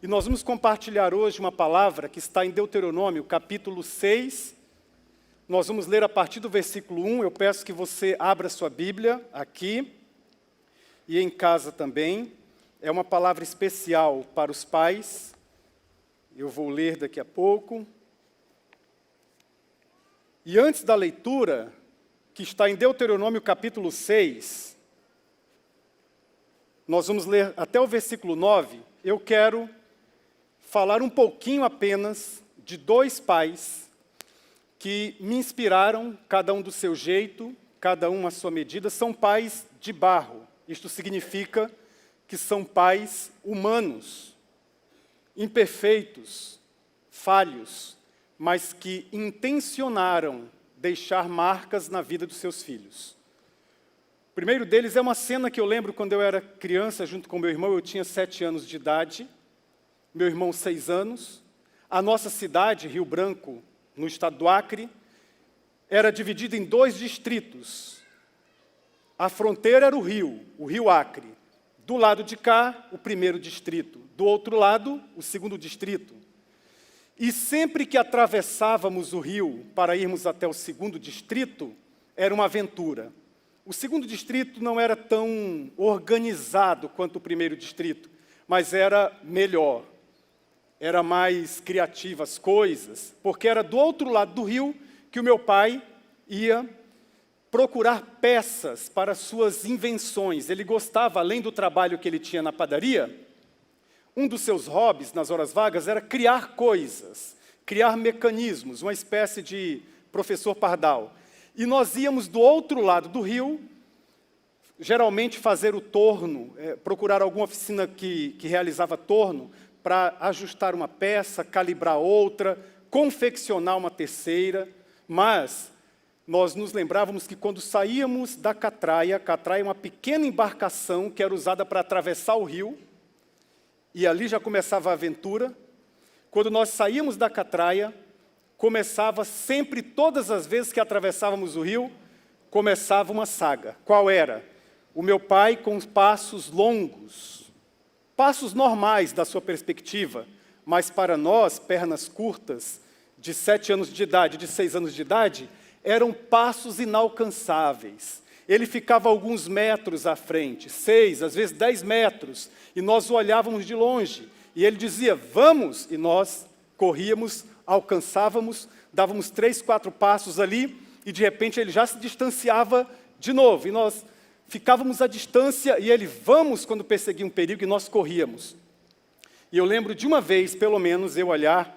E nós vamos compartilhar hoje uma palavra que está em Deuteronômio, capítulo 6. Nós vamos ler a partir do versículo 1. Eu peço que você abra sua Bíblia aqui e em casa também. É uma palavra especial para os pais. Eu vou ler daqui a pouco. E antes da leitura, que está em Deuteronômio capítulo 6, nós vamos ler até o versículo 9, eu quero falar um pouquinho apenas de dois pais que me inspiraram, cada um do seu jeito, cada um à sua medida, são pais de barro. Isto significa que são pais humanos, imperfeitos, falhos, mas que intencionaram deixar marcas na vida dos seus filhos. O primeiro deles é uma cena que eu lembro quando eu era criança, junto com meu irmão. Eu tinha 7 anos de idade, meu irmão 6 anos. A nossa cidade, Rio Branco, no estado do Acre, era dividida em 2 distritos. A fronteira era o Rio Acre. Do lado de cá, o primeiro distrito. Do outro lado, o segundo distrito. E sempre que atravessávamos o rio para irmos até o segundo distrito, era uma aventura. O segundo distrito não era tão organizado quanto o primeiro distrito, mas era melhor. Era mais criativa as coisas, porque era do outro lado do rio que o meu pai ia procurar peças para suas invenções. Ele gostava, além do trabalho que ele tinha na padaria, um dos seus hobbies nas horas vagas era criar coisas, criar mecanismos, uma espécie de professor Pardal. E nós íamos do outro lado do rio, geralmente fazer o torno, procurar alguma oficina que realizava torno, para ajustar uma peça, calibrar outra, confeccionar uma terceira. Mas nós nos lembrávamos que quando saíamos da catraia, a catraia é uma pequena embarcação que era usada para atravessar o rio, e ali já começava a aventura. Quando nós saíamos da catraia, começava sempre, todas as vezes que atravessávamos o rio, começava uma saga. Qual era? O meu pai com passos longos, passos normais da sua perspectiva, mas para nós, pernas curtas, de 7 anos de idade, de 6 anos de idade, eram passos inalcançáveis. Ele ficava alguns metros à frente, 6, às vezes 10 metros, e nós o olhávamos de longe. E ele dizia, vamos, e nós corríamos, alcançávamos, dávamos 3, 4 passos ali, e de repente ele já se distanciava de novo. E nós ficávamos à distância, e ele, vamos, quando perseguia um perigo, e nós corríamos. E eu lembro de uma vez, pelo menos, eu olhar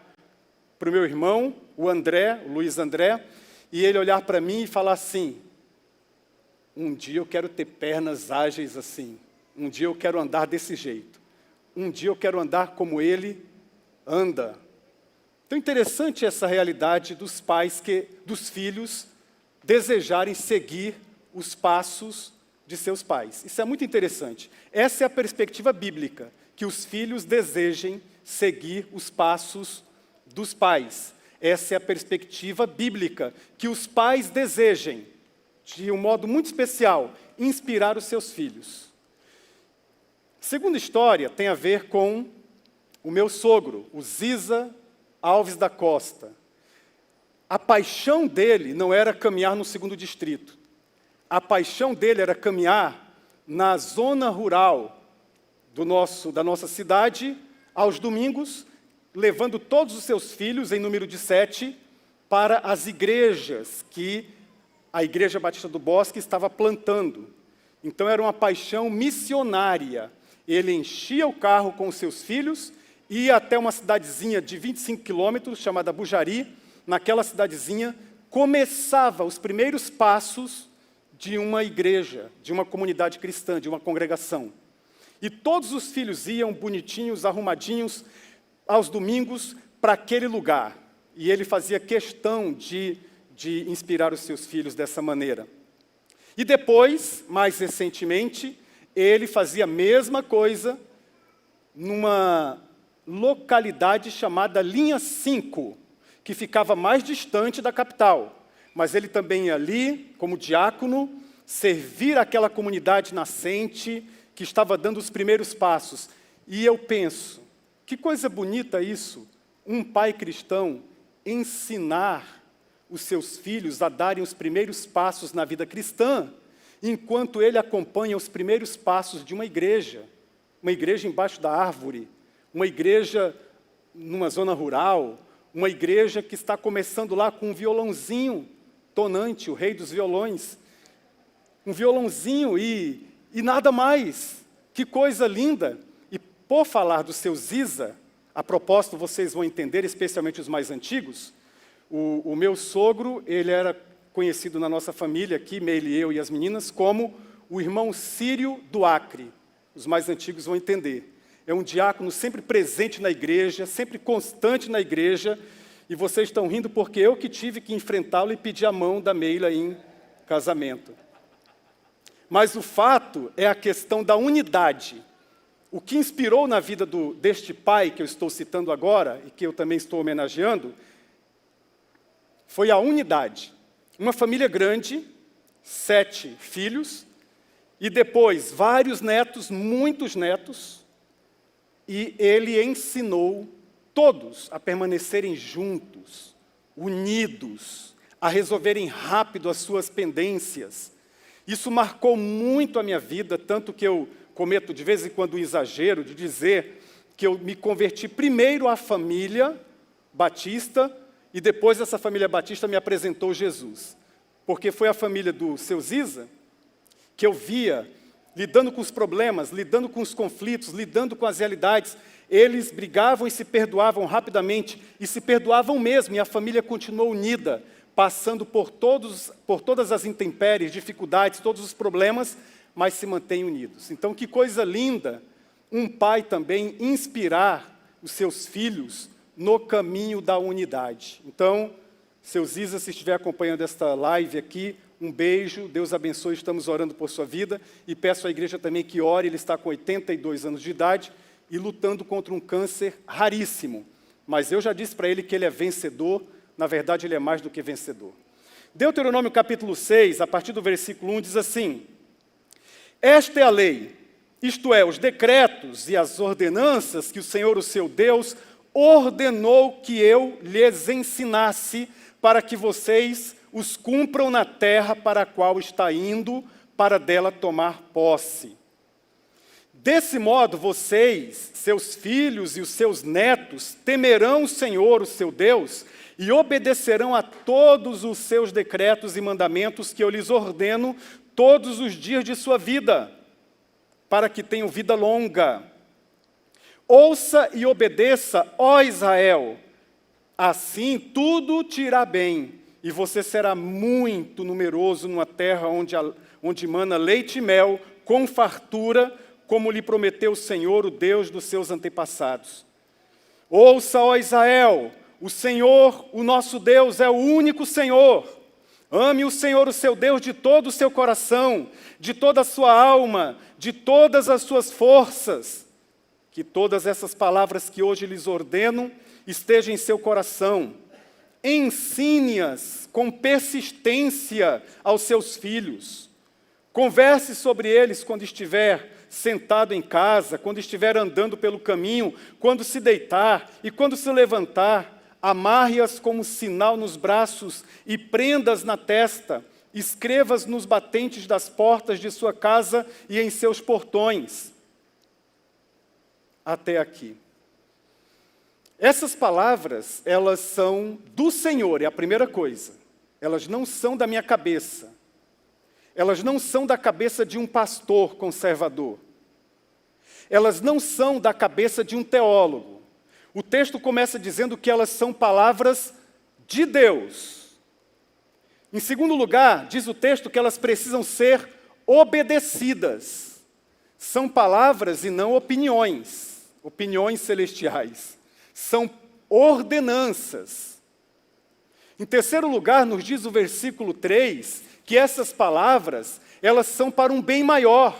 para o meu irmão, o André, o Luiz André, e ele olhar para mim e falar assim, um dia eu quero ter pernas ágeis assim, um dia eu quero andar desse jeito, um dia eu quero andar como ele anda. Então, interessante essa realidade dos pais, dos filhos, desejarem seguir os passos de seus pais. Isso é muito interessante. Essa é a perspectiva bíblica, que os filhos desejem seguir os passos dos pais. Essa é a perspectiva bíblica, que os pais desejem, de um modo muito especial, inspirar os seus filhos. A segunda história tem a ver com o meu sogro, o Ziza Alves da Costa. A paixão dele não era caminhar no segundo distrito. A paixão dele era caminhar na zona rural da nossa cidade, aos domingos, levando todos os seus filhos, em número de 7, para as igrejas que a Igreja Batista do Bosque estava plantando. Então era uma paixão missionária. Ele enchia o carro com os seus filhos, ia até uma cidadezinha de 25 quilômetros, chamada Bujari. Naquela cidadezinha, começava os primeiros passos de uma igreja, de uma comunidade cristã, de uma congregação. E todos os filhos iam bonitinhos, arrumadinhos, aos domingos, para aquele lugar. E ele fazia questão de inspirar os seus filhos dessa maneira. E depois, mais recentemente, ele fazia a mesma coisa numa localidade chamada Linha 5, que ficava mais distante da capital. Mas ele também ia ali, como diácono, servir aquela comunidade nascente que estava dando os primeiros passos. E eu penso, Que coisa bonita isso, um pai cristão ensinar os seus filhos a darem os primeiros passos na vida cristã, enquanto ele acompanha os primeiros passos de uma igreja embaixo da árvore, uma igreja numa zona rural, uma igreja que está começando lá com um violãozinho tonante, o rei dos violões, um violãozinho e nada mais. Que coisa linda! E por falar do seu Ziza, a propósito vocês vão entender, especialmente os mais antigos, o meu sogro, ele era conhecido na nossa família aqui, Meile, eu e as meninas, como o irmão Sírio do Acre. Os mais antigos vão entender. É um diácono sempre presente na igreja, sempre constante na igreja, e vocês estão rindo porque eu que tive que enfrentá-lo e pedir a mão da Meila em casamento. Mas o fato é a questão da unidade. O que inspirou na vida deste pai que eu estou citando agora, e que eu também estou homenageando, foi a unidade. Uma família grande, 7 filhos, e depois vários netos, muitos netos, e ele ensinou todos a permanecerem juntos, unidos, a resolverem rápido as suas pendências. Isso marcou muito a minha vida, tanto que eu cometo de vez em quando o exagero de dizer que eu me converti primeiro à família batista e depois essa família batista me apresentou Jesus. Porque foi a família do seu Ziza que eu via lidando com os problemas, lidando com os conflitos, lidando com as realidades. Eles brigavam e se perdoavam rapidamente, e se perdoavam mesmo, e a família continuou unida, passando por todas as intempéries, dificuldades, todos os problemas, mas se mantêm unidos. Então, que coisa linda um pai também inspirar os seus filhos no caminho da unidade. Então, seu Ziza, se estiver acompanhando esta live aqui, um beijo, Deus abençoe, estamos orando por sua vida, e peço à igreja também que ore, ele está com 82 anos de idade, e lutando contra um câncer raríssimo. Mas eu já disse para ele que ele é vencedor, na verdade ele é mais do que vencedor. Deuteronômio capítulo 6, a partir do versículo 1, diz assim: esta é a lei, isto é, os decretos e as ordenanças que o Senhor, o seu Deus, ordenou que eu lhes ensinasse, para que vocês os cumpram na terra para a qual está indo, para dela tomar posse. Desse modo, vocês, seus filhos e os seus netos, temerão o Senhor, o seu Deus, e obedecerão a todos os seus decretos e mandamentos que eu lhes ordeno todos os dias de sua vida, para que tenham vida longa. Ouça e obedeça, ó Israel, assim tudo te irá bem, e você será muito numeroso numa terra onde mana leite e mel, com fartura, como lhe prometeu o Senhor, o Deus dos seus antepassados. Ouça, ó Israel, o Senhor, o nosso Deus, é o único Senhor. Ame o Senhor, o seu Deus, de todo o seu coração, de toda a sua alma, de todas as suas forças. Que todas essas palavras que hoje lhes ordeno estejam em seu coração. Ensine-as com persistência aos seus filhos. Converse sobre eles quando estiver sentado em casa, quando estiver andando pelo caminho, quando se deitar e quando se levantar. Amarre-as como sinal nos braços e prenda-as na testa. Escreva-as nos batentes das portas de sua casa e em seus portões. Até aqui. Essas palavras, elas são do Senhor, é a primeira coisa. Elas não são da minha cabeça. Elas não são da cabeça de um pastor conservador. Elas não são da cabeça de um teólogo. O texto começa dizendo que elas são palavras de Deus. Em segundo lugar, diz o texto que elas precisam ser obedecidas. São palavras e não opiniões, opiniões celestiais. São ordenanças. Em terceiro lugar, nos diz o versículo 3, que essas palavras, elas são para um bem maior.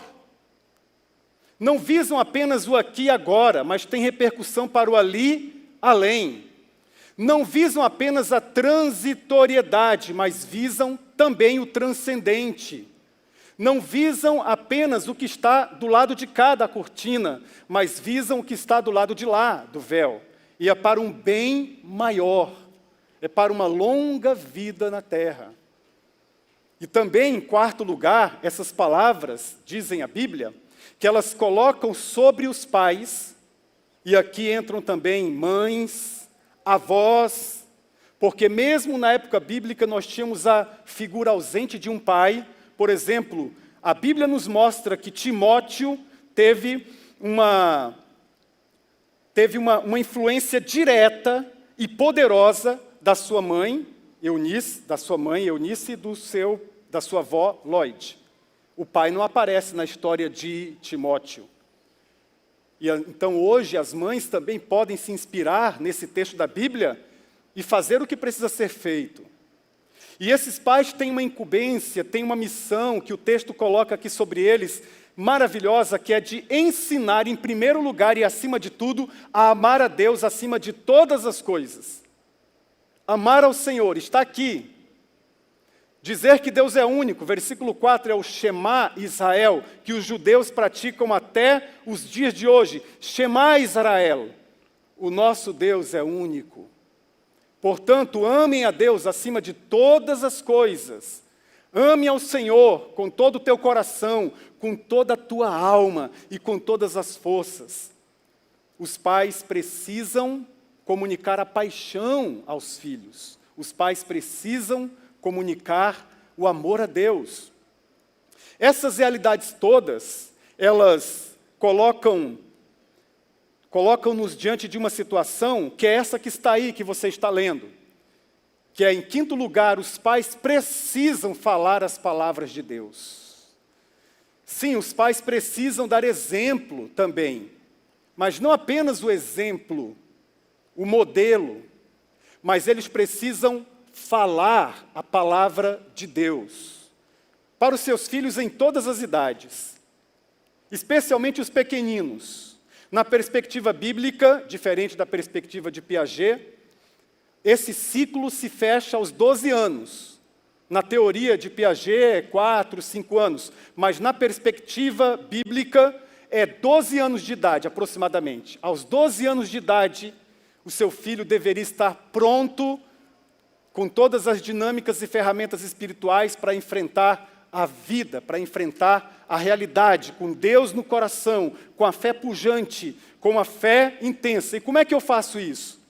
Não visam apenas o aqui e agora, mas têm repercussão para o ali, além. Não visam apenas a transitoriedade, mas visam também o transcendente. Não visam apenas o que está do lado de cá da cortina, mas visam o que está do lado de lá do véu. E é para um bem maior, é para uma longa vida na terra. E também, em quarto lugar, essas palavras, dizem a Bíblia, que elas colocam sobre os pais, e aqui entram também mães, avós, porque mesmo na época bíblica nós tínhamos a figura ausente de um pai. Por exemplo, a Bíblia nos mostra que Timóteo teve uma influência direta e poderosa da sua mãe, Eunice, e da sua avó, Lloyd. O pai não aparece na história de Timóteo. E então hoje as mães também podem se inspirar nesse texto da Bíblia e fazer o que precisa ser feito. E esses pais têm uma incumbência, têm uma missão que o texto coloca aqui sobre eles, maravilhosa, que é de ensinar em primeiro lugar e acima de tudo, a amar a Deus acima de todas as coisas. Amar ao Senhor, está aqui. Dizer que Deus é único, versículo 4 é o Shema Israel, que os judeus praticam até os dias de hoje. Shema Israel, o nosso Deus é único. Portanto, amem a Deus acima de todas as coisas. Ame ao Senhor com todo o teu coração, com toda a tua alma e com todas as forças. Os pais precisam comunicar a paixão aos filhos. Os pais precisam comunicar o amor a Deus. Essas realidades todas, elas colocam-nos diante de uma situação que é essa que está aí, que você está lendo. Que é, em quinto lugar, os pais precisam falar as palavras de Deus. Sim, os pais precisam dar exemplo também. Mas não apenas o exemplo, o modelo, mas eles precisam falar a palavra de Deus para os seus filhos em todas as idades, especialmente os pequeninos. Na perspectiva bíblica, diferente da perspectiva de Piaget, esse ciclo se fecha aos 12 anos. Na teoria de Piaget é 4, 5 anos, mas na perspectiva bíblica é 12 anos de idade aproximadamente. Aos 12 anos de idade, o seu filho deveria estar pronto com todas as dinâmicas e ferramentas espirituais para enfrentar a vida, para enfrentar a realidade, com Deus no coração, com a fé pujante, com a fé intensa. E como é que eu faço isso?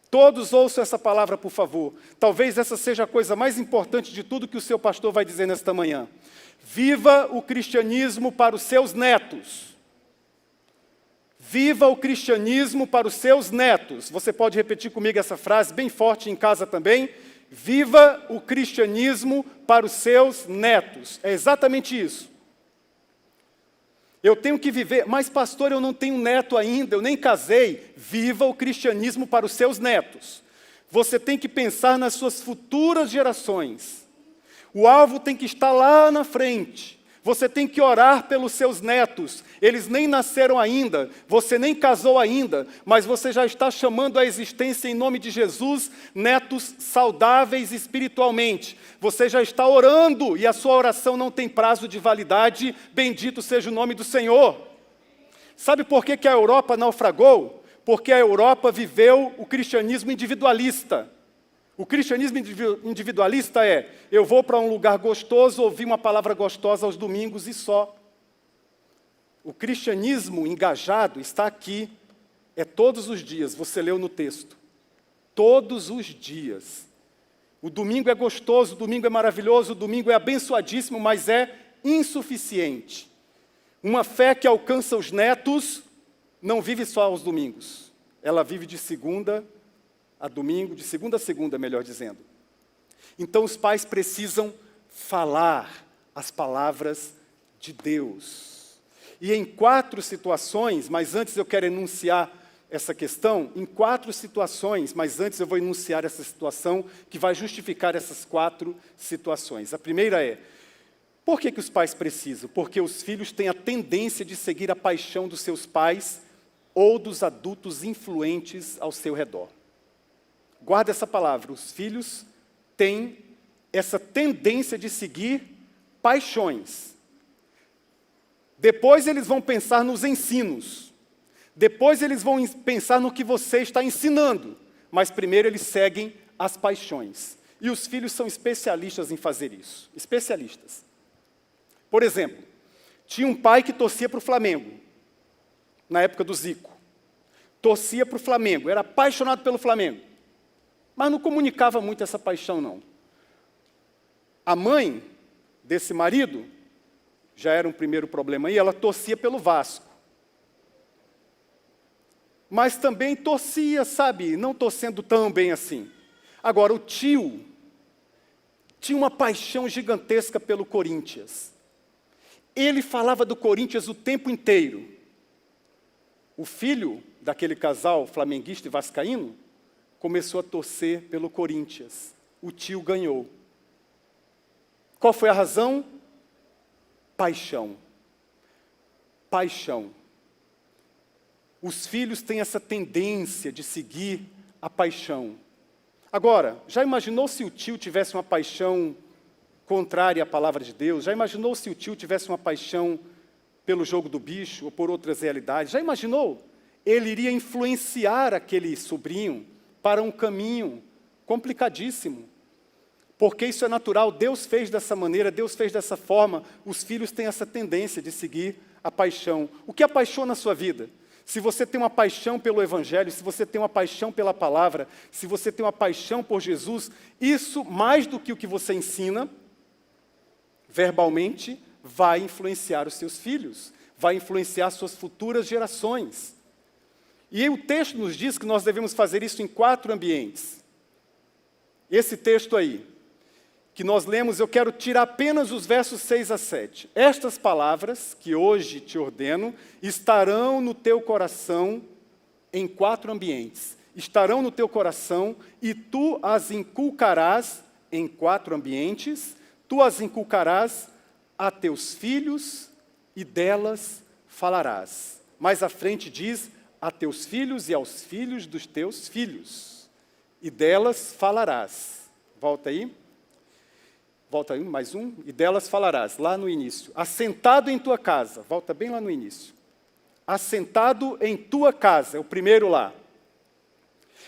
Todos ouçam essa palavra, por favor. Talvez essa seja a coisa mais importante de tudo que o seu pastor vai dizer nesta manhã. Viva o cristianismo para os seus netos. Viva o cristianismo para os seus netos. Você pode repetir comigo essa frase bem forte em casa também? Viva o cristianismo para os seus netos. É exatamente isso. Eu tenho que viver, mas pastor, eu não tenho neto ainda, eu nem casei. Viva o cristianismo para os seus netos. Você tem que pensar nas suas futuras gerações. O alvo tem que estar lá na frente. Você tem que orar pelos seus netos. Eles nem nasceram ainda, você nem casou ainda, mas você já está chamando à existência em nome de Jesus, netos saudáveis espiritualmente. Você já está orando e a sua oração não tem prazo de validade. Bendito seja o nome do Senhor. Sabe por que a Europa naufragou? Porque a Europa viveu o cristianismo individualista. O cristianismo individualista é, eu vou para um lugar gostoso, ouvir uma palavra gostosa aos domingos e só. O cristianismo engajado está aqui, é todos os dias, você leu no texto. Todos os dias. O domingo é gostoso, o domingo é maravilhoso, o domingo é abençoadíssimo, mas é insuficiente. Uma fé que alcança os netos não vive só aos domingos. Ela vive de segunda a domingo, de segunda a segunda, melhor dizendo. Então os pais precisam falar as palavras de Deus. E em 4 situações, mas antes eu quero enunciar essa questão, em 4 situações, mas antes eu vou enunciar essa situação que vai justificar essas 4 situações. A primeira é, por que os pais precisam? Porque os filhos têm a tendência de seguir a paixão dos seus pais ou dos adultos influentes ao seu redor. Guarda essa palavra, os filhos têm essa tendência de seguir paixões. Depois eles vão pensar nos ensinos. Depois eles vão pensar no que você está ensinando. Mas primeiro eles seguem as paixões. E os filhos são especialistas em fazer isso. Especialistas. Por exemplo, tinha um pai que torcia para o Flamengo, na época do Zico. Torcia para o Flamengo, era apaixonado pelo Flamengo. Mas não comunicava muito essa paixão, não. A mãe desse marido, já era um primeiro problema aí, ela torcia pelo Vasco. Mas também torcia, sabe, não torcendo tão bem assim. Agora, o tio tinha uma paixão gigantesca pelo Corinthians. Ele falava do Corinthians o tempo inteiro. O filho daquele casal flamenguista e vascaíno começou a torcer pelo Corinthians. O tio ganhou. Qual foi a razão? Paixão. Paixão. Os filhos têm essa tendência de seguir a paixão. Agora, já imaginou se o tio tivesse uma paixão contrária à palavra de Deus? Já imaginou se o tio tivesse uma paixão pelo jogo do bicho ou por outras realidades? Já imaginou? Ele iria influenciar aquele sobrinho para um caminho complicadíssimo. Porque isso é natural, Deus fez dessa maneira, Deus fez dessa forma. Os filhos têm essa tendência de seguir a paixão. O que apaixona a sua vida? Se você tem uma paixão pelo Evangelho, se você tem uma paixão pela palavra, se você tem uma paixão por Jesus, isso, mais do que o que você ensina, verbalmente, vai influenciar os seus filhos, vai influenciar suas futuras gerações. E o texto nos diz que nós devemos fazer isso em 4 ambientes. Esse texto aí, que nós lemos, eu quero tirar apenas os versos 6 a 7. Estas palavras, que hoje te ordeno, estarão no teu coração em 4 ambientes. Estarão no teu coração e tu as inculcarás em 4 ambientes. Tu as inculcarás a teus filhos e delas falarás. Mais à frente diz, a teus filhos e aos filhos dos teus filhos. E delas falarás. Volta aí. Volta aí, mais um. E delas falarás, lá no início. Assentado em tua casa. Volta bem lá no início. Assentado em tua casa, é o primeiro lá.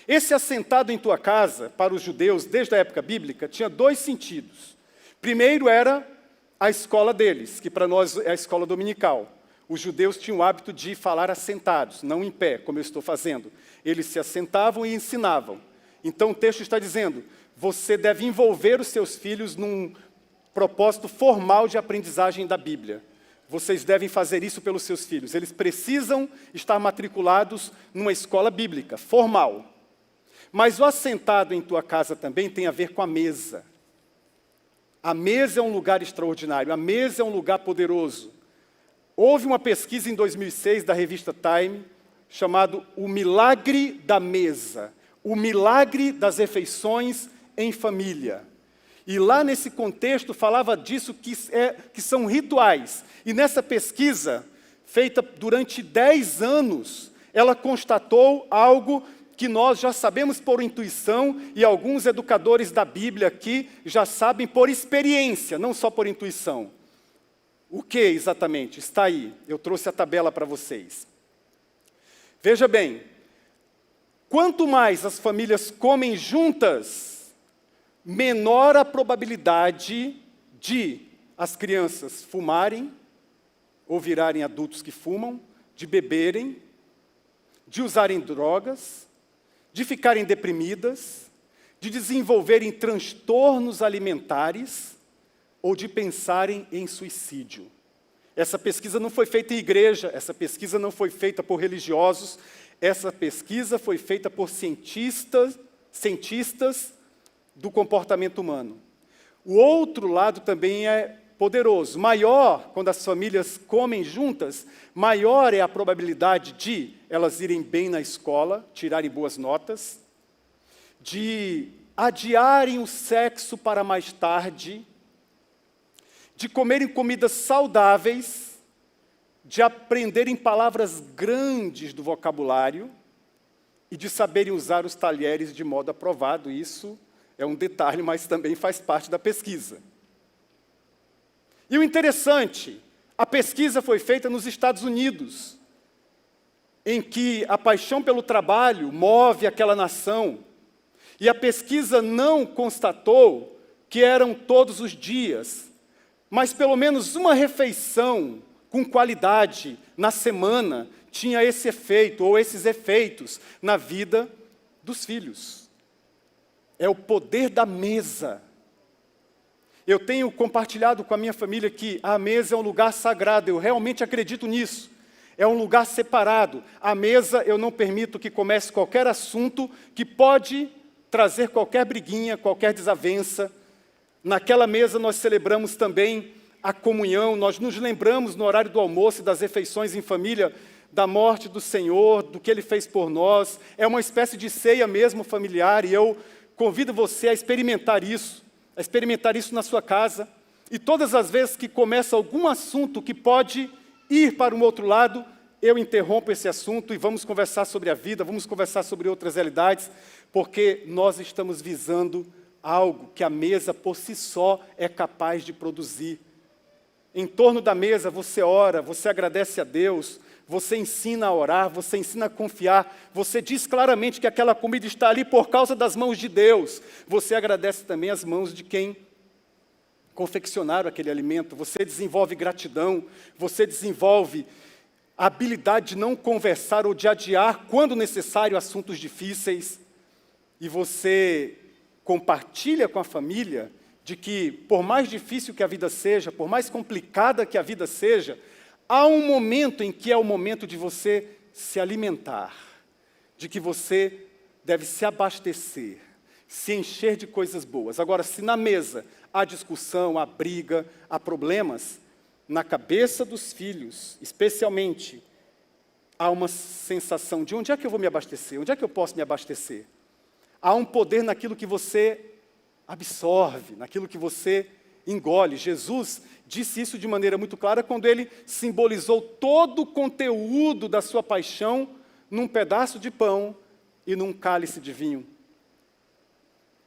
Esse assentado em tua casa, para os judeus, desde a época bíblica, tinha 2 sentidos. Primeiro era a escola deles, que para nós é a escola dominical. Os judeus tinham o hábito de falar assentados, não em pé, como eu estou fazendo. Eles se assentavam e ensinavam. Então o texto está dizendo, você deve envolver os seus filhos num propósito formal de aprendizagem da Bíblia. Vocês devem fazer isso pelos seus filhos. Eles precisam estar matriculados numa escola bíblica, formal. Mas o assentado em tua casa também tem a ver com a mesa. A mesa é um lugar extraordinário, a mesa é um lugar poderoso. Houve uma pesquisa em 2006 da revista Time, chamado O Milagre da Mesa, o milagre das refeições em família. E lá nesse contexto falava disso que são rituais. E nessa pesquisa, feita durante 10 anos, ela constatou algo que nós já sabemos por intuição e alguns educadores da Bíblia aqui já sabem por experiência, não só por intuição. O que exatamente? Está aí, eu trouxe a tabela para vocês. Veja bem, quanto mais as famílias comem juntas, menor a probabilidade de as crianças fumarem, ou virarem adultos que fumam, de beberem, de usarem drogas, de ficarem deprimidas, de desenvolverem transtornos alimentares, ou de pensarem em suicídio. Essa pesquisa não foi feita em igreja, essa pesquisa não foi feita por religiosos, essa pesquisa foi feita por cientistas do comportamento humano. O outro lado também é poderoso. Maior, quando as famílias comem juntas, maior é a probabilidade de elas irem bem na escola, tirarem boas notas, de adiarem o sexo para mais tarde, de comerem comidas saudáveis, de aprenderem palavras grandes do vocabulário e de saberem usar os talheres de modo aprovado. Isso é um detalhe, mas também faz parte da pesquisa. E o interessante, A pesquisa foi feita nos Estados Unidos, em que a paixão pelo trabalho move aquela nação. E a pesquisa não constatou que eram todos os dias, mas pelo menos uma refeição com qualidade na semana tinha esse efeito, ou esses efeitos, na vida dos filhos. É o poder da mesa. Eu tenho compartilhado com a minha família que a mesa é um lugar sagrado, eu realmente acredito nisso. É um lugar separado. A mesa eu não permito que comece qualquer assunto que pode trazer qualquer briguinha, qualquer desavença. Naquela mesa nós celebramos também a comunhão, nós nos lembramos no horário do almoço e das refeições em família da morte do Senhor, do que Ele fez por nós. É uma espécie de ceia mesmo familiar e eu convido você a experimentar isso na sua casa. E todas as vezes que começa algum assunto que pode ir para um outro lado, eu interrompo esse assunto e vamos conversar sobre a vida, vamos conversar sobre outras realidades, porque nós estamos visando algo que a mesa por si só é capaz de produzir. Em torno da mesa você ora, você agradece a Deus, você ensina a orar, você ensina a confiar, você diz claramente que aquela comida está ali por causa das mãos de Deus. Você agradece também as mãos de quem confeccionaram aquele alimento, você desenvolve gratidão, você desenvolve a habilidade de não conversar ou de adiar, quando necessário, assuntos difíceis, e você compartilha com a família de que, por mais difícil que a vida seja, por mais complicada que a vida seja, há um momento em que é o momento de você se alimentar, de que você deve se abastecer, se encher de coisas boas. Agora, se na mesa há discussão, há briga, há problemas, na cabeça dos filhos, especialmente, há uma sensação de onde é que eu vou me abastecer? Onde é que eu posso me abastecer? Há um poder naquilo que você absorve, naquilo que você engole. Jesus disse isso de maneira muito clara quando ele simbolizou todo o conteúdo da sua paixão num pedaço de pão e num cálice de vinho.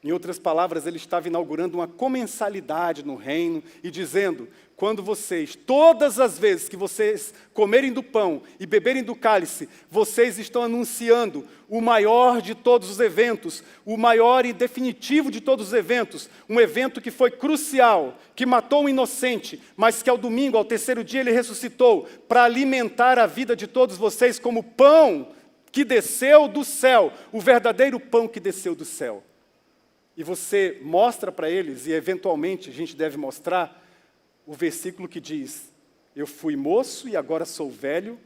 Em outras palavras, ele estava inaugurando uma comensalidade no reino e dizendo, quando vocês, todas as vezes que vocês comerem do pão e beberem do cálice, vocês estão anunciando o maior de todos os eventos, o maior e definitivo de todos os eventos, um evento que foi crucial, que matou um inocente, mas que ao domingo, ao terceiro dia, ele ressuscitou para alimentar a vida de todos vocês como pão que desceu do céu, o verdadeiro pão que desceu do céu. E você mostra para eles, e eventualmente a gente deve mostrar, o versículo que diz, eu fui moço e agora sou velho,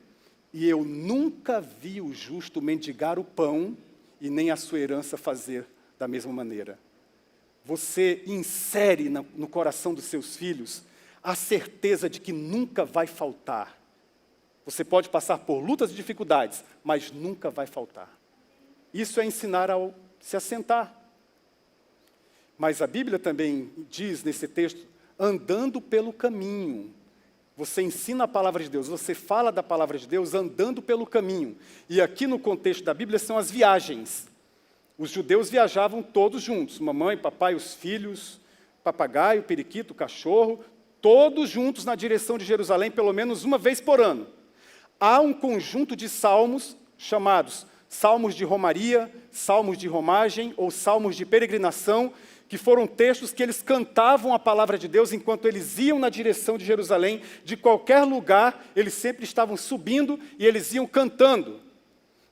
e eu nunca vi o justo mendigar o pão, e nem a sua herança fazer da mesma maneira. Você insere no coração dos seus filhos a certeza de que nunca vai faltar. Você pode passar por lutas e dificuldades, mas nunca vai faltar. Isso é ensinar ao se assentar. Mas a Bíblia também diz nesse texto, andando pelo caminho. Você ensina a palavra de Deus, você fala da palavra de Deus andando pelo caminho. E aqui no contexto da Bíblia são as viagens. Os judeus viajavam todos juntos, mamãe, papai, os filhos, papagaio, periquito, cachorro, todos juntos na direção de Jerusalém, pelo menos uma vez por ano. Há um conjunto de salmos chamados salmos de romaria, salmos de romagem ou salmos de peregrinação, que foram textos que eles cantavam a palavra de Deus enquanto eles iam na direção de Jerusalém. De qualquer lugar, eles sempre estavam subindo e eles iam cantando.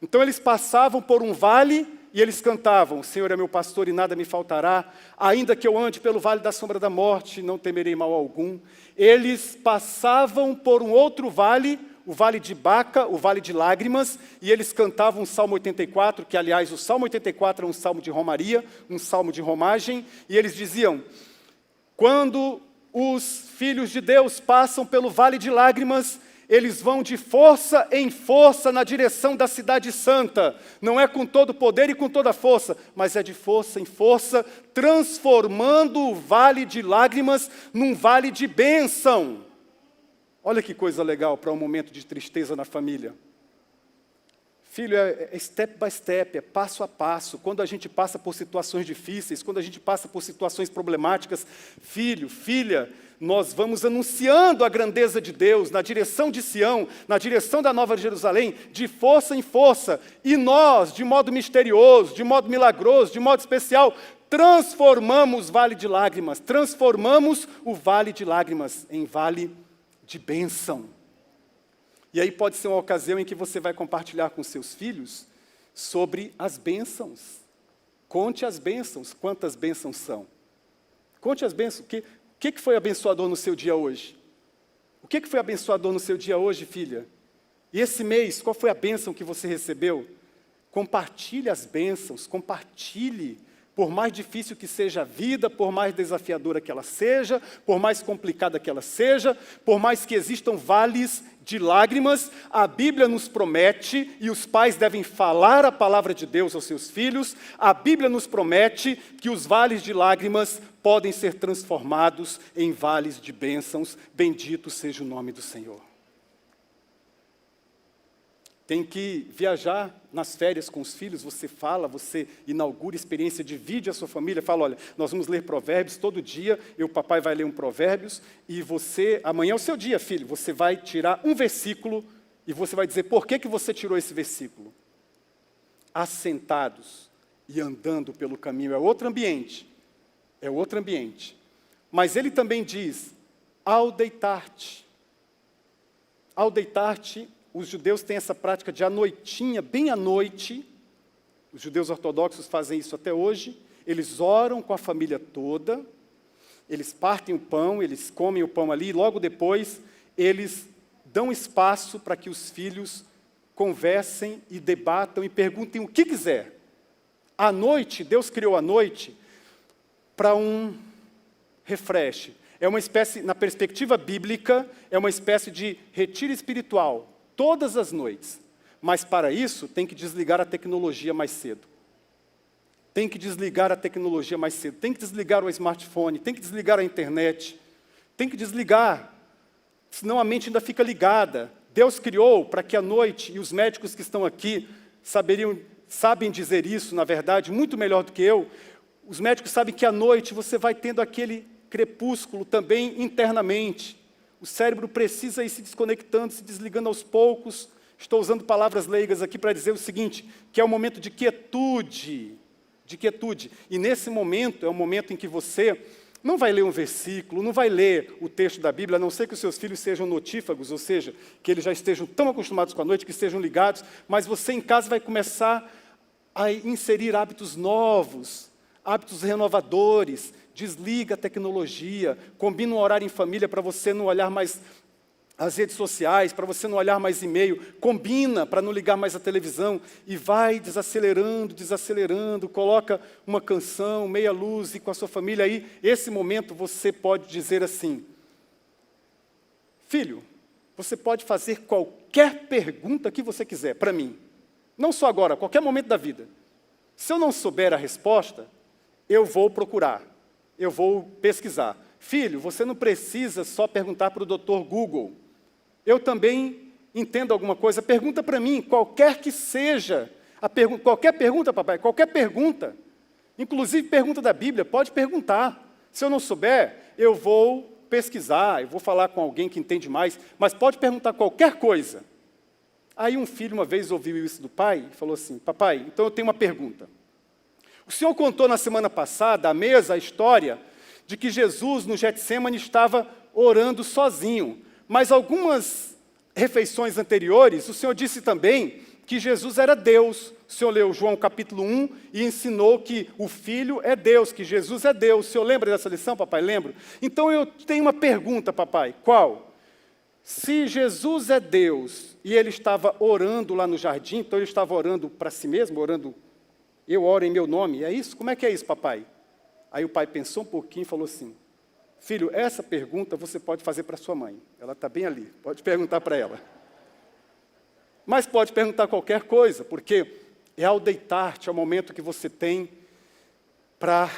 Então eles passavam por um vale e eles cantavam, o Senhor é meu pastor e nada me faltará, ainda que eu ande pelo vale da sombra da morte, não temerei mal algum. Eles passavam por um outro vale, o vale de Baca, o vale de lágrimas, e eles cantavam o Salmo 84, que aliás o Salmo 84 é um salmo de romaria, um salmo de romagem, e eles diziam, quando os filhos de Deus passam pelo vale de lágrimas, eles vão de força em força na direção da cidade santa, não é com todo o poder e com toda a força, mas é de força em força, transformando o vale de lágrimas num vale de bênção. Olha que coisa legal para um momento de tristeza na família. Filho, é step by step, é passo a passo. Quando a gente passa por situações difíceis, quando a gente passa por situações problemáticas, filho, filha, nós vamos anunciando a grandeza de Deus na direção de Sião, na direção da Nova Jerusalém, de força em força. E nós, de modo misterioso, de modo milagroso, de modo especial, transformamos o vale de lágrimas, transformamos o vale de lágrimas em vale de bênção. E aí pode ser uma ocasião em que você vai compartilhar com seus filhos sobre as bênçãos. Conte as bênçãos, quantas bênçãos são. Conte as bênçãos. O que foi abençoador no seu dia hoje? O que foi abençoador no seu dia hoje, filha? E esse mês, qual foi a bênção que você recebeu? Compartilhe as bênçãos, compartilhe. Por mais difícil que seja a vida, por mais desafiadora que ela seja, por mais complicada que ela seja, por mais que existam vales de lágrimas, a Bíblia nos promete, e os pais devem falar a palavra de Deus aos seus filhos, a Bíblia nos promete que os vales de lágrimas podem ser transformados em vales de bênçãos. Bendito seja o nome do Senhor. Tem que viajar nas férias com os filhos, você fala, você inaugura experiência, divide a sua família, fala, olha, nós vamos ler provérbios todo dia, o papai vai ler um provérbios, e você, amanhã é o seu dia, filho, você vai tirar um versículo, e você vai dizer, por que você tirou esse versículo? Assentados e andando pelo caminho, é outro ambiente, mas ele também diz, ao deitar-te, os judeus têm essa prática de à noitinha, bem à noite, os judeus ortodoxos fazem isso até hoje, eles oram com a família toda, eles partem o pão, eles comem o pão ali, e logo depois eles dão espaço para que os filhos conversem e debatam e perguntem o que quiser. À noite, Deus criou a noite para um refresh. É uma espécie, na perspectiva bíblica, é uma espécie de retiro espiritual, todas as noites. Mas para isso, tem que desligar a tecnologia mais cedo. Tem que desligar o smartphone, tem que desligar a internet, tem que desligar, senão a mente ainda fica ligada. Deus criou para que à noite, e os médicos que estão aqui sabem dizer isso, na verdade, muito melhor do que eu, os médicos sabem que à noite você vai tendo aquele crepúsculo também internamente. O cérebro precisa ir se desconectando, se desligando aos poucos. Estou usando palavras leigas aqui para dizer o seguinte, que é um momento de quietude. E nesse momento, é um momento em que você não vai ler um versículo, não vai ler o texto da Bíblia, a não ser que os seus filhos sejam notífagos, ou seja, que eles já estejam tão acostumados com a noite, que estejam ligados, mas você em casa vai começar a inserir hábitos novos, hábitos renovadores. Desliga a tecnologia, combina um horário em família para você não olhar mais as redes sociais, para você não olhar mais e-mail, combina para não ligar mais a televisão e vai desacelerando, coloca uma canção, meia luz e com a sua família aí, esse momento você pode dizer assim, filho, você pode fazer qualquer pergunta que você quiser para mim, não só agora, qualquer momento da vida. Se eu não souber a resposta, eu vou procurar. Eu vou pesquisar. Filho, você não precisa só perguntar para o Dr. Google. Eu também entendo alguma coisa. Pergunta para mim, qualquer que seja. Qualquer pergunta, papai, qualquer pergunta. Inclusive pergunta da Bíblia, pode perguntar. Se eu não souber, eu vou pesquisar, eu vou falar com alguém que entende mais, mas pode perguntar qualquer coisa. Aí um filho uma vez ouviu isso do pai e falou assim, papai, então eu tenho uma pergunta. O senhor contou na semana passada, à mesa, a história de que Jesus, no Getsêmani, estava orando sozinho. Mas algumas refeições anteriores, o senhor disse também que Jesus era Deus. O senhor leu João capítulo 1 e ensinou que o Filho é Deus, que Jesus é Deus. O senhor lembra dessa lição, papai? Lembro. Então eu tenho uma pergunta, papai. Qual? Se Jesus é Deus e ele estava orando lá no jardim, então ele estava orando para si mesmo, eu oro em meu nome, é isso? Como é que é isso, papai? Aí o pai pensou um pouquinho e falou assim, filho, essa pergunta você pode fazer para sua mãe. Ela está bem ali, pode perguntar para ela. Mas pode perguntar qualquer coisa, porque é ao deitar-te, é o momento que você tem para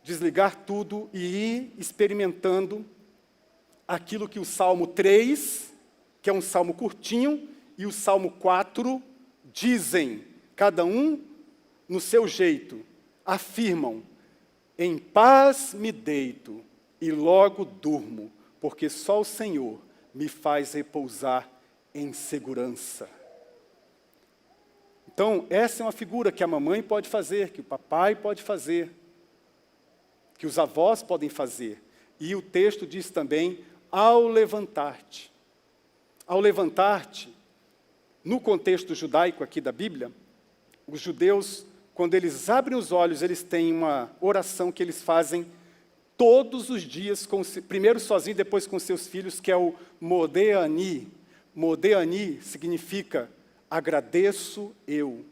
desligar tudo e ir experimentando aquilo que o Salmo 3, que é um salmo curtinho, e o Salmo 4 dizem, cada um no seu jeito, afirmam: em paz me deito e logo durmo, porque só o Senhor me faz repousar em segurança. Então, essa é uma figura que a mamãe pode fazer, que o papai pode fazer, que os avós podem fazer. E o texto diz também, ao levantar-te. Ao levantar-te, no contexto judaico aqui da Bíblia, os judeus, quando eles abrem os olhos, eles têm uma oração que eles fazem todos os dias, primeiro sozinho, depois com seus filhos, que é o Modeh-Ani. Modeh-Ani significa agradeço eu.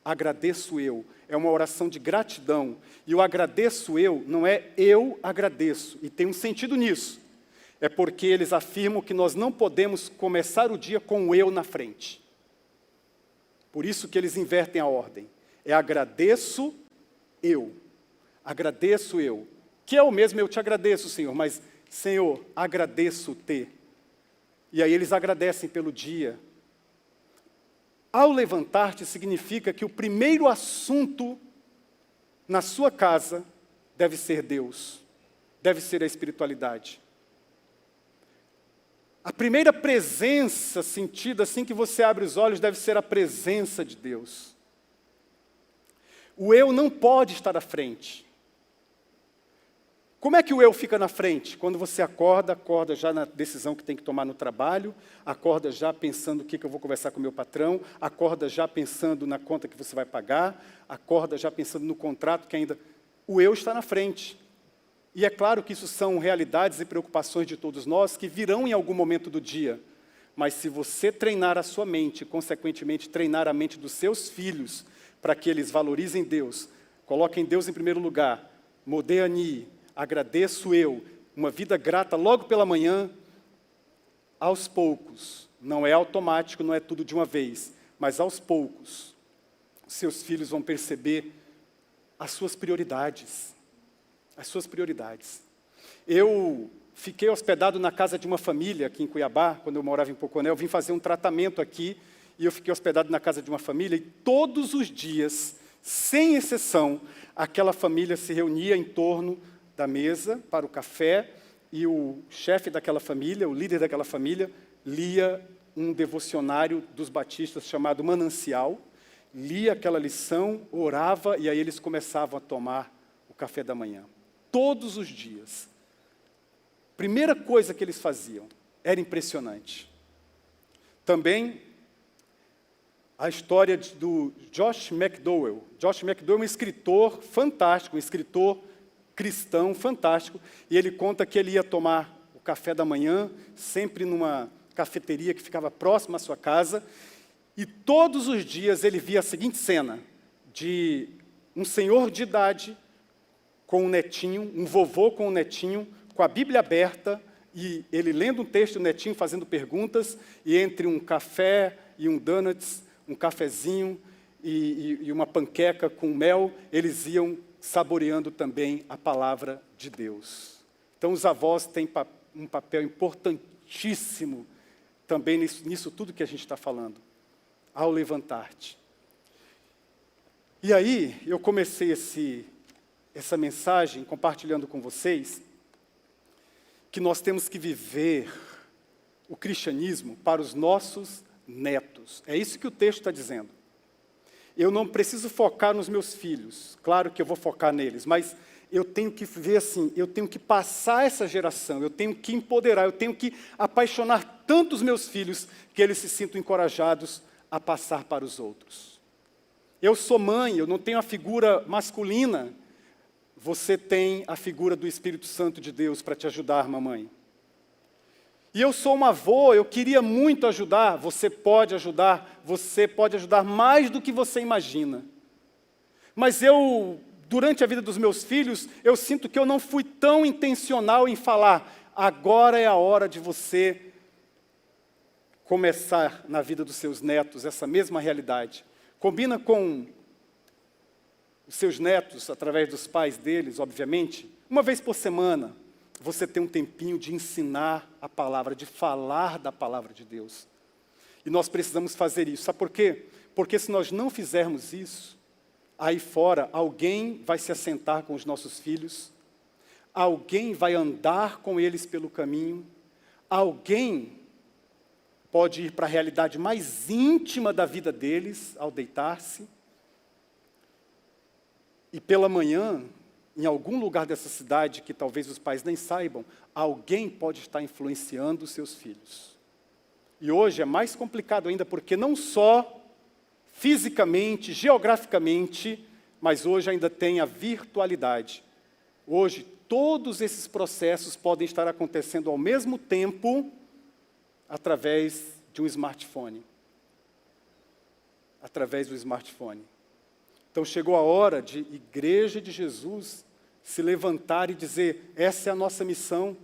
Agradeço eu. É uma oração de gratidão. E o agradeço eu não é eu agradeço. E tem um sentido nisso. É porque eles afirmam que nós não podemos começar o dia com o eu na frente. Por isso que eles invertem a ordem. É agradeço eu. Agradeço eu. Que é o mesmo eu te agradeço, Senhor, mas, Senhor, agradeço-te. E aí eles agradecem pelo dia. Ao levantar-te significa que o primeiro assunto na sua casa deve ser Deus, deve ser a espiritualidade. A primeira presença sentida assim que você abre os olhos deve ser a presença de Deus. O eu não pode estar à frente. Como é que o eu fica na frente? Quando você acorda já na decisão que tem que tomar no trabalho, acorda já pensando o que eu vou conversar com o meu patrão, acorda já pensando na conta que você vai pagar, acorda já pensando no contrato que ainda... O eu está na frente. E é claro que isso são realidades e preocupações de todos nós que virão em algum momento do dia. Mas se você treinar a sua mente, consequentemente treinar a mente dos seus filhos, para que eles valorizem Deus, coloquem Deus em primeiro lugar, Modeh-Ani, agradeço eu, uma vida grata logo pela manhã, aos poucos, não é automático, não é tudo de uma vez, mas aos poucos, seus filhos vão perceber as suas prioridades. As suas prioridades. Eu fiquei hospedado na casa de uma família aqui em Cuiabá, quando eu morava em Poconé, eu vim fazer um tratamento aqui, e eu fiquei hospedado na casa de uma família, e todos os dias, sem exceção, aquela família se reunia em torno da mesa para o café, e o chefe daquela família, o líder daquela família, lia um devocionário dos batistas chamado Manancial, lia aquela lição, orava, e aí eles começavam a tomar o café da manhã. Todos os dias. Primeira coisa que eles faziam, era impressionante. Também, a história do Josh McDowell. Josh McDowell é um escritor fantástico, um escritor cristão fantástico, e ele conta que ele ia tomar o café da manhã, sempre numa cafeteria que ficava próxima à sua casa, e todos os dias ele via a seguinte cena, de um senhor de idade com um netinho, um vovô com um netinho, com a Bíblia aberta, e ele lendo um texto, o netinho fazendo perguntas, e entre um café e um donuts, um cafezinho e uma panqueca com mel, eles iam saboreando também a palavra de Deus. Então, os avós têm um papel importantíssimo também nisso tudo que a gente está falando, ao levantar-te. E aí, eu comecei essa mensagem compartilhando com vocês que nós temos que viver o cristianismo para os nossos netos. É isso que o texto está dizendo. Eu não preciso focar nos meus filhos, claro que eu vou focar neles, mas eu tenho que ver assim, eu tenho que passar essa geração, eu tenho que empoderar, eu tenho que apaixonar tanto os meus filhos que eles se sintam encorajados a passar para os outros. Eu sou mãe, eu não tenho a figura masculina, você tem a figura do Espírito Santo de Deus para te ajudar, mamãe. E eu sou um avô, eu queria muito ajudar, você pode ajudar mais do que você imagina. Mas durante a vida dos meus filhos, eu sinto que eu não fui tão intencional em falar, agora é a hora de você começar na vida dos seus netos essa mesma realidade. Combina com os seus netos, através dos pais deles, obviamente, uma vez por semana, você tem um tempinho de ensinar a palavra, de falar da palavra de Deus. E nós precisamos fazer isso. Sabe por quê? Porque se nós não fizermos isso, aí fora alguém vai se assentar com os nossos filhos, alguém vai andar com eles pelo caminho, alguém pode ir para a realidade mais íntima da vida deles ao deitar-se, e pela manhã, em algum lugar dessa cidade que talvez os pais nem saibam, alguém pode estar influenciando os seus filhos. E hoje é mais complicado ainda, porque não só fisicamente, geograficamente, mas hoje ainda tem a virtualidade. Hoje, todos esses processos podem estar acontecendo ao mesmo tempo, através de um smartphone. Através do smartphone. Então chegou a hora de Igreja de Jesus se levantar e dizer, essa é a nossa missão.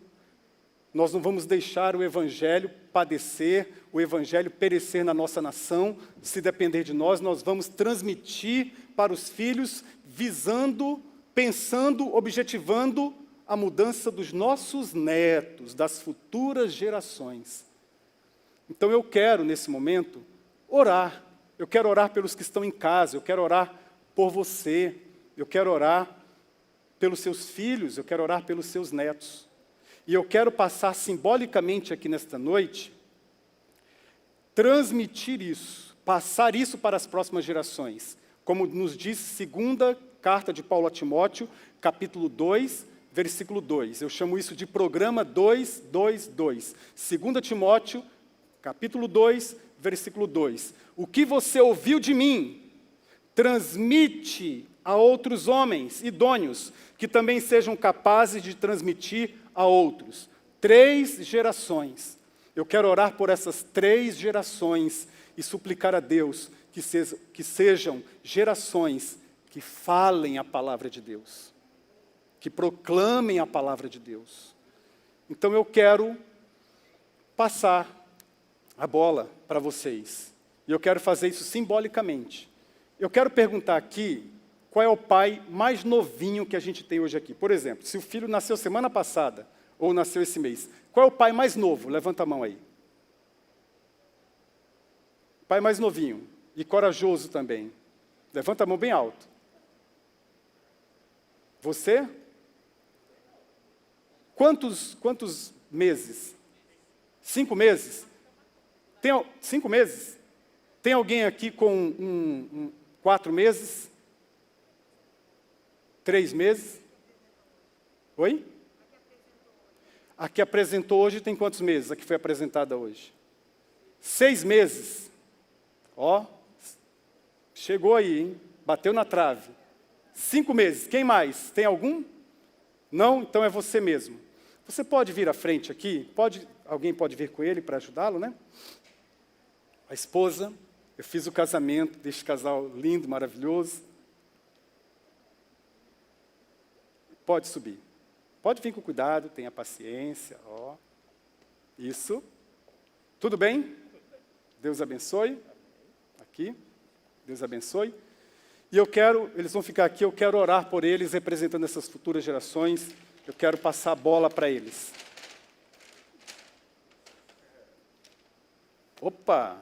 Nós não vamos deixar o Evangelho padecer, o Evangelho perecer na nossa nação. Se depender de nós, nós vamos transmitir para os filhos, visando, pensando, objetivando a mudança dos nossos netos, das futuras gerações. Então eu quero, nesse momento, orar. Eu quero orar pelos que estão em casa, eu quero orar por você, eu quero orar pelos seus filhos, eu quero orar pelos seus netos. E eu quero passar simbolicamente aqui nesta noite, transmitir isso, passar isso para as próximas gerações. Como nos diz segunda carta de Paulo a Timóteo, capítulo 2, versículo 2. Eu chamo isso de programa 222. 2 Timóteo, capítulo 2, versículo 2. O que você ouviu de mim, transmite a outros homens idôneos, que também sejam capazes de transmitir a outros. 3 gerações. Eu quero orar por essas 3 gerações e suplicar a Deus que sejam gerações que falem a palavra de Deus, que proclamem a palavra de Deus. Então eu quero passar a bola para vocês. E eu quero fazer isso simbolicamente. Eu quero perguntar aqui qual é o pai mais novinho que a gente tem hoje aqui. Por exemplo, se o filho nasceu semana passada ou nasceu esse mês, qual é o pai mais novo? Levanta a mão aí. Pai mais novinho e corajoso também. Levanta a mão bem alto. Você? Quantos meses? 5 meses? 5 meses? Tem alguém aqui com 4 meses? 3 meses? Oi? A que apresentou hoje tem quantos meses? A que foi apresentada hoje? 6 meses. Ó, chegou aí, hein? Bateu na trave. 5 meses. Quem mais? Tem algum? Não? Então é você mesmo. Você pode vir à frente aqui? Alguém pode vir com ele para ajudá-lo, né? A esposa. Eu fiz o casamento deste casal lindo, maravilhoso. Pode subir. Pode vir com cuidado, tenha paciência. Ó. Isso. Tudo bem? Deus abençoe. Aqui. Deus abençoe. E eles vão ficar aqui, eu quero orar por eles, representando essas futuras gerações. Eu quero passar a bola para eles. Opa!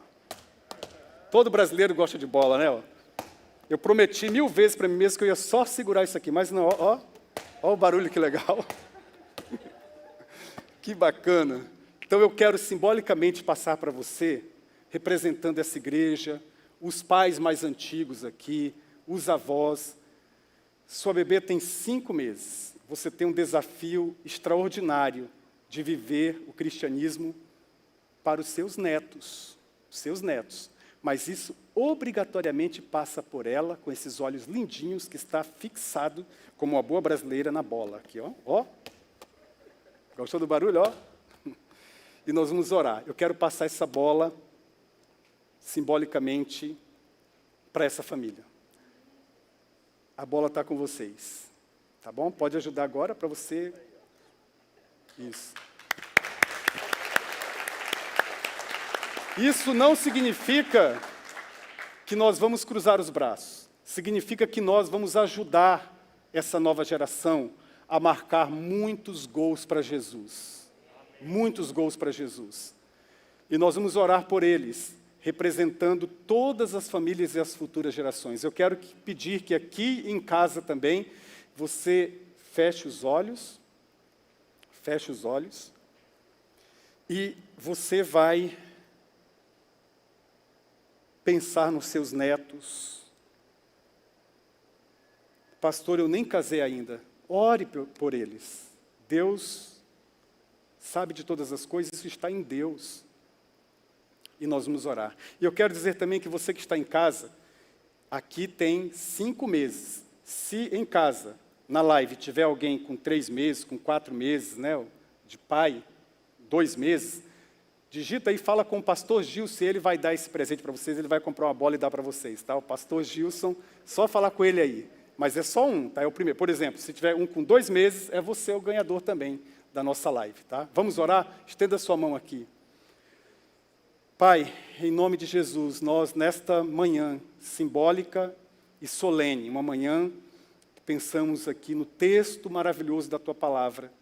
Todo brasileiro gosta de bola, né? Eu prometi 1000 vezes para mim mesmo que eu ia só segurar isso aqui, mas não, ó o barulho que legal. Que bacana. Então eu quero simbolicamente passar para você, representando essa igreja, os pais mais antigos aqui, os avós. Sua bebê tem 5 meses. Você tem um desafio extraordinário de viver o cristianismo para os seus netos. Mas isso obrigatoriamente passa por ela, com esses olhos lindinhos, que está fixado, como uma boa brasileira, na bola. Aqui, ó. Gostou do barulho, ó? E nós vamos orar. Eu quero passar essa bola, simbolicamente, para essa família. A bola está com vocês. Tá bom? Pode ajudar agora para você. Isso. Isso não significa que nós vamos cruzar os braços. Significa que nós vamos ajudar essa nova geração a marcar muitos gols para Jesus. Muitos gols para Jesus. E nós vamos orar por eles, representando todas as famílias e as futuras gerações. Eu quero pedir que aqui em casa também você feche os olhos, e você vai pensar nos seus netos. Pastor, eu nem casei ainda. Ore por eles. Deus sabe de todas as coisas, isso está em Deus. E nós vamos orar. E eu quero dizer também que você que está em casa, aqui tem 5 meses. Se em casa, na live, tiver alguém com 3 meses, com 4 meses, né, de pai, 2 meses, digita aí, fala com o pastor Gilson, ele vai dar esse presente para vocês, ele vai comprar uma bola e dar para vocês, tá? O pastor Gilson, só falar com ele aí. Mas é só um, tá? É o primeiro. Por exemplo, se tiver um com 2 meses, é você o ganhador também da nossa live, tá? Vamos orar? Estenda a sua mão aqui. Pai, em nome de Jesus, nós nesta manhã simbólica e solene, uma manhã que pensamos aqui no texto maravilhoso da Tua Palavra,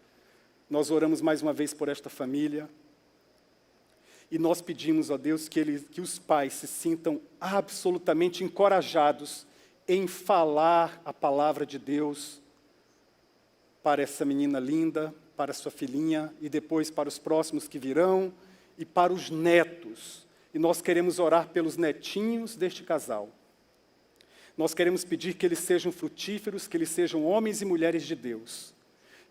nós oramos mais uma vez por esta família, e nós pedimos a Deus que os pais se sintam absolutamente encorajados em falar a palavra de Deus para essa menina linda, para sua filhinha, e depois para os próximos que virão, e para os netos. E nós queremos orar pelos netinhos deste casal. Nós queremos pedir que eles sejam frutíferos, que eles sejam homens e mulheres de Deus.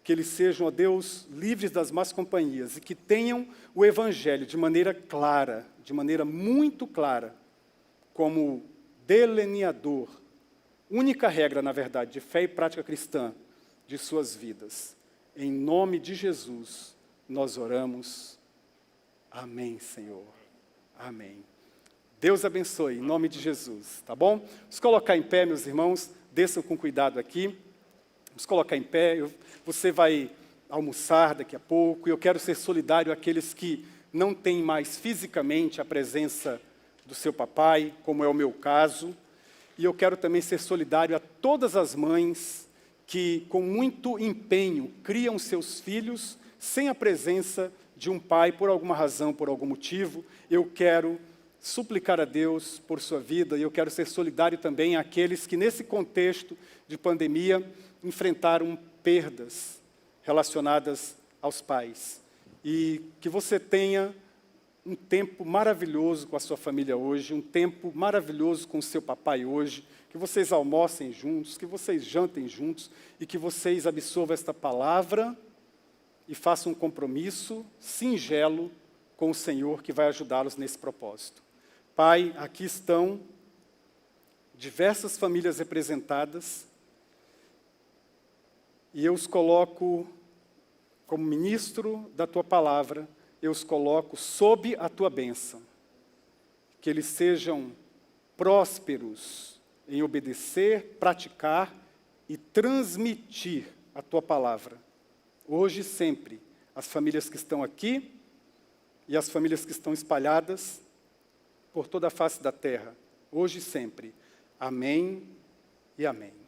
Que eles sejam, ó Deus, livres das más companhias e que tenham o Evangelho de maneira clara, de maneira muito clara, como delineador, única regra, na verdade, de fé e prática cristã de suas vidas. Em nome de Jesus, nós oramos. Amém, Senhor. Amém. Deus abençoe, em nome de Jesus, tá bom? Vamos colocar em pé, meus irmãos, desçam com cuidado aqui. Vamos colocar em pé, você vai almoçar daqui a pouco, e eu quero ser solidário àqueles que não têm mais fisicamente a presença do seu papai, como é o meu caso, e eu quero também ser solidário a todas as mães que, com muito empenho, criam seus filhos sem a presença de um pai, por alguma razão, por algum motivo. Eu quero suplicar a Deus por sua vida, e eu quero ser solidário também àqueles que, nesse contexto de pandemia, enfrentaram perdas relacionadas aos pais. E que você tenha um tempo maravilhoso com a sua família hoje, um tempo maravilhoso com o seu papai hoje, que vocês almocem juntos, que vocês jantem juntos, e que vocês absorvam esta palavra e façam um compromisso singelo com o Senhor, que vai ajudá-los nesse propósito. Pai, aqui estão diversas famílias representadas, e eu os coloco, como ministro da Tua Palavra, eu os coloco sob a Tua bênção. Que eles sejam prósperos em obedecer, praticar e transmitir a Tua Palavra. Hoje e sempre, as famílias que estão aqui e as famílias que estão espalhadas por toda a face da terra. Hoje e sempre. Amém e amém.